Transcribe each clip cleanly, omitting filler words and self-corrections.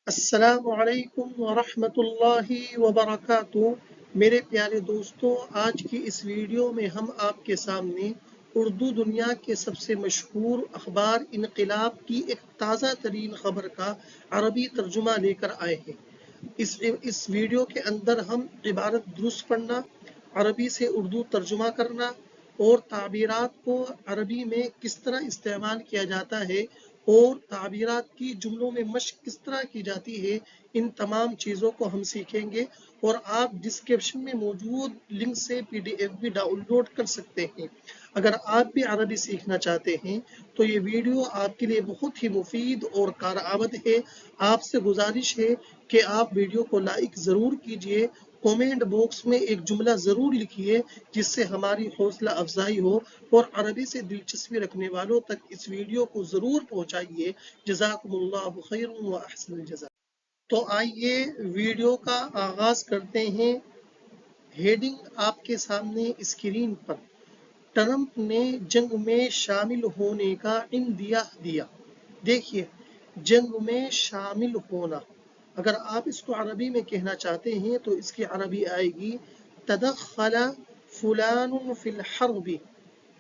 السلام علیکم ورحمۃ اللہ وبرکاتہ۔ میرے پیارے دوستوں، آج کی اس ویڈیو میں ہم آپ کے سامنے اردو دنیا کے سب سے مشہور اخبار انقلاب کی ایک تازہ ترین خبر کا عربی ترجمہ لے کر آئے ہیں۔ اس ویڈیو کے اندر ہم عبارت درست پڑھنا، عربی سے اردو ترجمہ کرنا اور تعبیرات کو عربی میں کس طرح استعمال کیا جاتا ہے اور تعبیرات کی جملوں میں مشق کس طرح کی جاتی ہے، ان تمام چیزوں کو ہم سیکھیں گے۔ اور آپ ڈسکرپشن میں موجود لنک سے PDF بھی ڈاؤن لوڈ کر سکتے ہیں۔ اگر آپ بھی عربی سیکھنا چاہتے ہیں تو یہ ویڈیو آپ کے لیے بہت ہی مفید اور کارآمد ہے۔ آپ سے گزارش ہے کہ آپ ویڈیو کو لائک ضرور کیجئے، کومنٹ باکس میں ایک جملہ ضرور لکھیے جس سے ہماری حوصلہ افزائی ہو، اور عربی سے دلچسپی رکھنے والوں تک اس ویڈیو کو ضرور پہنچائیے۔ جزاکم اللہ خیر و احسن الجزاء۔ تو آئیے ویڈیو کا آغاز کرتے ہیں۔ ہیڈنگ آپ کے سامنے اسکرین پر، ٹرمپ نے جنگ میں شامل ہونے کا عندیہ دیا۔ دیکھیے، جنگ میں شامل ہونا، اگر آپ اس کو عربی میں کہنا چاہتے ہیں تو اس کی عربی آئے گی تدخل فلان فی الحرب،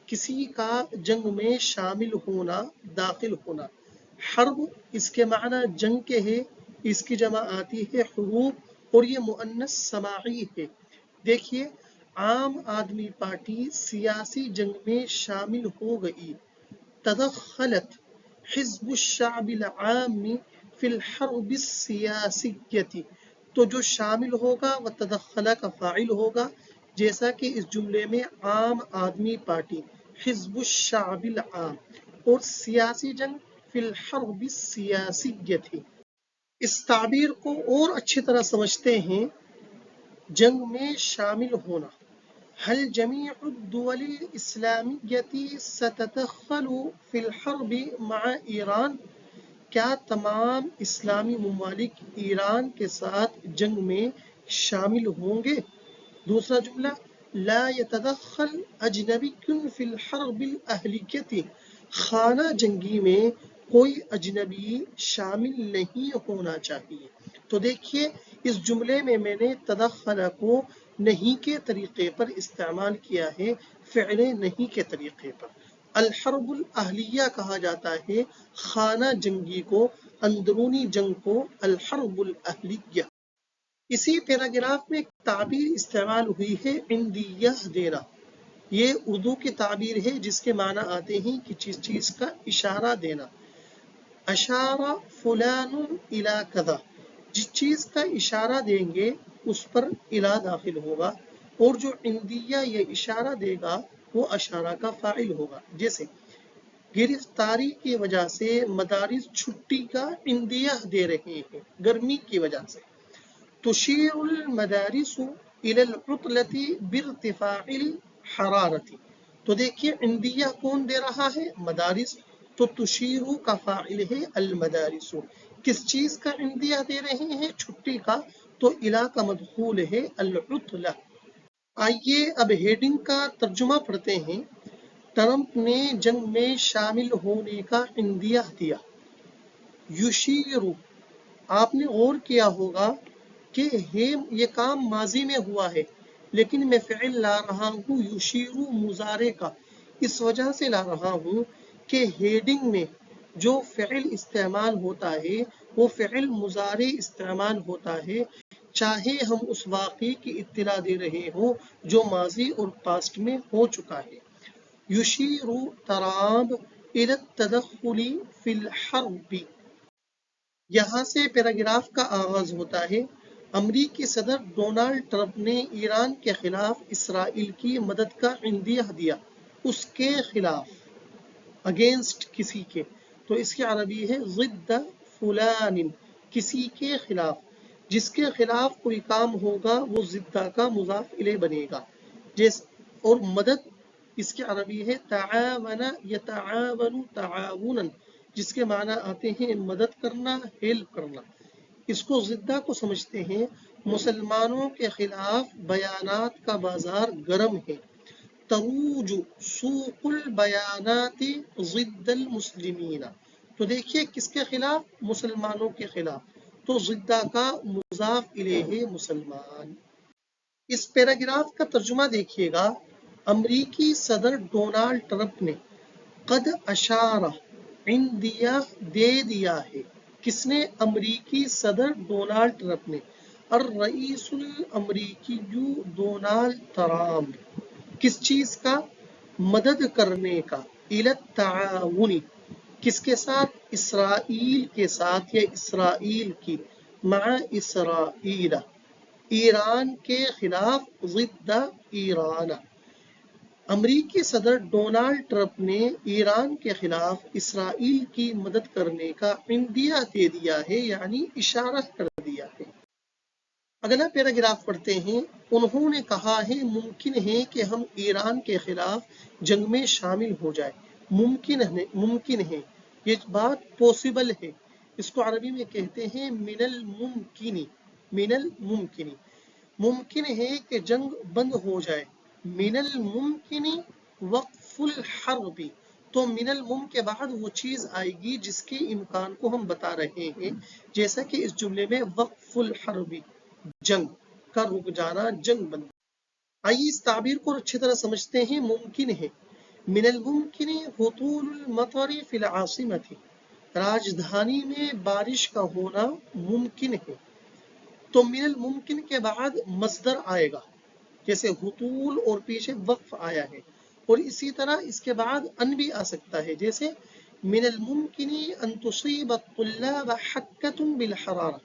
کسی کا جنگ میں شامل ہونا، داخل ہونا۔ حرب اس کے معنی جنگ کے ہے، اس کی جمع آتی ہے حروب، اور یہ مؤنث سماعی ہے۔ دیکھیے، عام آدمی پارٹی سیاسی جنگ میں شامل ہو گئی۔ تدخلت حزب الشعب العام فی الحرب السیاسیتی، تو جو شامل ہوگا وہ تدخلہ کا فاعل ہوگا، جیسا کہ اس جملے میں عام آدمی پارٹی، حزب الشعب العام، اور سیاسی جنگ فی الحرب السیاسیتی۔ اس تعبیر کو اور اچھی طرح سمجھتے ہیں۔ جنگ میں شامل ہونا، هل جميع الدول الإسلامية ستتدخل في الحرب مع ایران؟ کیا تمام اسلامی ممالک ایران کے ساتھ جنگ میں شامل ہوں گے؟ دوسرا جملہ، لا يتدخل اجنبی فی الحرب الاہلیۃ، خانہ جنگی میں کوئی اجنبی شامل نہیں ہونا چاہیے۔ تو دیکھیے، اس جملے میں میں نے تدخل کو نہیں کے طریقے پر استعمال کیا ہے، فعل نہیں کے طریقے پر۔ الحرب الاہلیہ کہا جاتا ہے خانہ جنگی کو، اندرونی جنگ کو الحرب الاہلیہ۔ اسی پیراگراف میں ایک تعبیر استعمال ہوئی ہے عندیہ دینا۔ یہ اردو کی تعبیر ہے جس کے معنی آتے ہیں کہ چیز کا اشارہ دینا۔ اشارہ فلان الی کذا، جس چیز کا اشارہ دیں گے اس پر الی داخل ہوگا، اور جو عندیہ یہ اشارہ دے گا وہ اشارہ کا فاعل ہوگا۔ جیسے گرفتاری کی وجہ سے مدارس چھٹی کا عندیہ دے رہے ہیں، گرمی کی وجہ سے۔ تشیر المدارس الی العطلۃ بارتفاع الحرارۃ، تو دیکھیے عندیہ کون دے رہا ہے؟ مدارس، تو تشیرو کا فاعل ہے المدارس۔ کس چیز کا عندیہ دے رہے ہیں؟ چھٹی کا، تو الی کا مدخول ہے العطلہ۔ آئیے اب ہیڈنگ کا ترجمہ پڑھتے ہیں۔ ٹرمپ نے جنگ میں شامل ہونے کا عندیہ دیا۔ یشیر، آپ نے غور کیا ہوگا کہ یہ کام ماضی میں ہوا ہے، لیکن میں فعل لا رہا ہوں یشیر مضارع کا، اس وجہ سے لا رہا ہوں کہ ہیڈنگ میں جو فعل استعمال ہوتا ہے وہ فعل مضارع استعمال ہوتا ہے، چاہے ہم اس واقعے کی اطلاع دے رہے ہوں جو ماضی اور پاسٹ میں ہو چکا ہے۔ یشیر ٹرمپ الی التدخل فی الحرب، یہاں سے پیراگراف کا آغاز ہوتا ہے۔ امریکی صدر ڈونلڈ ٹرمپ نے ایران کے خلاف اسرائیل کی مدد کا عندیہ دیا۔ اس کے خلاف، اگینسٹ کسی کے، تو اس کی عربی ہے ضد فلان، کسی کے خلاف۔ جس کے خلاف کوئی کام ہوگا وہ ضد کا مضاف الیہ بنے گا۔ اور مدد، اس کی عربی ہے تعاون یتعاون تعاونا، جس کے معنی آتے ہیں مدد کرنا، ہیلپ کرنا۔ اس کو ضدہ کو سمجھتے ہیں مسلمانوں کے خلاف بیانات کا بازار گرم ہے۔ تروج سوق البیانات ضد المسلمین، تو دیکھیے کس کے خلاف؟ مسلمانوں کے خلاف۔ تو ضدہ کا مضاف الیہ مسلمان۔ اس پیراگراف کا ترجمہ دیکھیے گا، امریکی صدر ڈونالڈ ٹرمپ نے قد اشارہ عندیہ دے دیا ہے۔ کس نے؟ امریکی صدر ڈونالڈ ٹرمپ نے۔ الرئیس الامریکی ڈونالڈ ٹرمپ کس چیز کا؟ مدد کرنے کا، الی التعاون کس کے ساتھ؟ اسرائیل کے ساتھ یا اسرائیل کی، مع اسرائیل ایران کے خلاف، ضد ایران۔ امریکی صدر ڈونالڈ ٹرمپ نے ایران کے خلاف اسرائیل کی مدد کرنے کا عندیہ دے دیا ہے، یعنی اشارہ کر دیا ہے۔ اگلا پیراگراف پڑھتے ہیں۔ انہوں نے کہا ہے ممکن ہے کہ ہم ایران کے خلاف جنگ میں شامل ہو جائیں۔ ممکن ہے، یہ بات پوسیبل ہے، اس کو عربی میں کہتے ہیں من الممکنی، من الممکنی۔ ممکن ہے کہ جنگ بند ہو جائے۔ من الممکنی وقف الحرب، تو من المم کے بعد وہ چیز آئے گی جس کے امکان کو ہم بتا رہے ہیں، جیسا کہ اس جملے میں وقف الحرب، جنگ کا رک جانا، جنگ بند۔ آئیے اس تعبیر کو اچھی طرح سمجھتے ہیں۔ ممکن ہے، من الممکن هطول المطر فی العاصمۃ، راجدھانی میں بارش کا ہونا ممکن ہے۔ تو من الممکن کے بعد مصدر آئے گا، جیسے ہطول اور پیچھے وقف آیا ہے، اور اسی طرح اس کے بعد ان بھی آ سکتا ہے، جیسے من الممکن ان تصیب الطلاب حکۃ بالحرارہ،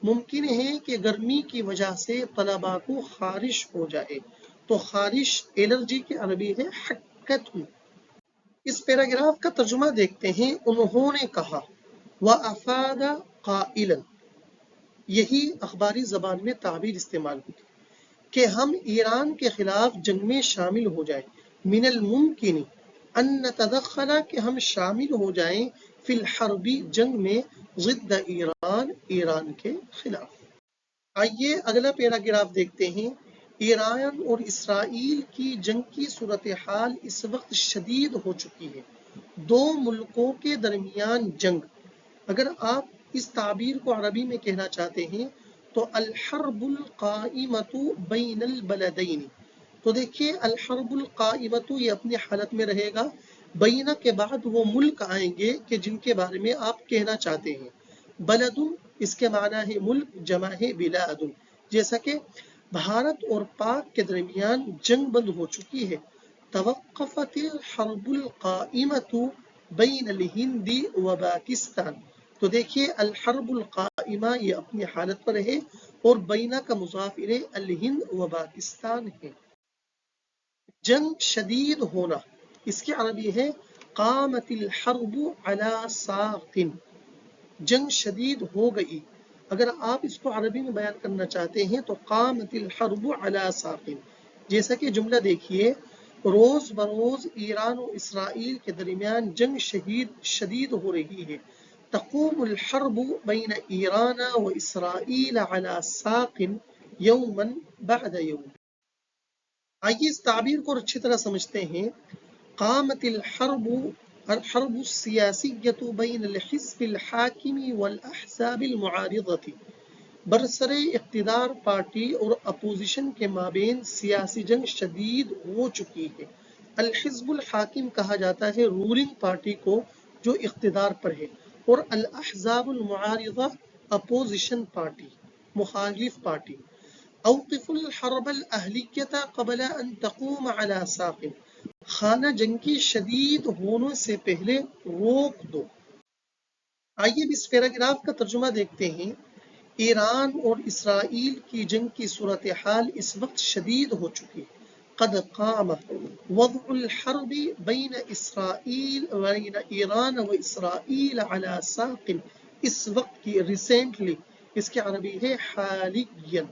ممکن ہے کہ گرمی کی وجہ سے طلباء کو خارش ہو جائے۔ تو خارش الرجی کی عربی ہے حکۃ۔ اس پیراگراف کا ترجمہ دیکھتے ہیں۔ انہوں نے کہا، وافاد قائلا، یہی اخباری زبان میں تعبیر استعمال ہوتی کہ ہم ایران کے خلاف جنگ میں شامل ہو جائیں۔ من الممکن ان نتدخل، کہ ہم شامل ہو جائیں، فی الحرب، جنگ میں، ضد ایران، ایران کے خلاف۔ آئیے اگلا پیراگراف دیکھتے ہیں۔ ایران اور اسرائیل کی جنگ کی صورتحال اس وقت شدید ہو چکی ہے۔ دو ملکوں کے درمیان جنگ، اگر آپ اس تعبیر کو عربی میں کہنا چاہتے ہیں تو الحرب القائمۃ بین البلدین، تو دیکھیے الحرب القائمۃ یہ اپنی حالت میں رہے گا، بینہ کے بعد وہ ملک آئیں گے کہ جن کے بارے میں آپ کہنا چاہتے ہیں۔ بلد اس کے معنی ہے ملک، جمع ہے بلاد، جیسا کہ بھارت اور پاک کے درمیان جنگ بند ہو چکی ہے۔ توقفت الحرب القائمۃ بین الہند و پاکستان، تو دیکھیے الحرب القائمہ یہ اپنی حالت پر ہے، اور بینہ کا مضاف الیہ الہند و پاکستان ہے۔ جنگ شدید ہونا، اس کی عربی ہے قامت الحرب علی ساق، جنگ شدید ہو گئی۔ اگر آپ اس کو عربی میں بیان کرنا چاہتے ہیں تو قامت الحرب علی ساق، جیسا کہ جملہ دیکھیے، روز بروز ایران و اسرائیل کے درمیان جنگ شدید ہو رہی ہے۔ تقوم الحرب بین ایران و اسرائیل علی ساق یوما بعد یوم۔ آئیے اس تعبیر کو اچھی طرح سمجھتے ہیں۔ قامت الحرب، الحرب السیاسیۃ بین الحزب الحاکم والاحزاب المعارضۃ، برسر اقتدار پارٹی اور اپوزیشن کے مابین سیاسی جنگ شدید ہو چکی ہے۔ الحزب الحاکم کہا جاتا ہے رولنگ پارٹی کو جو اقتدار پر ہے، اور الاحزاب المعارضہ اپوزیشن پارٹی، مخالف پارٹی۔ اوقف الحرب الاہلیۃ قبل ان تقوم علی ساق، خانہ جنگی شدید ہونے سے پہلے روک دو۔ آئیے اس پیراگراف کا ترجمہ دیکھتے ہیں۔ ایران اور اسرائیل کی جنگ کی صورتحال اس وقت شدید ہو چکی ہے۔ قد قام وضع الحرب بین ایران و اسرائیل علی ساق، اس وقت کی، ریسنٹلی، اس کی عربی ہے حالیاً،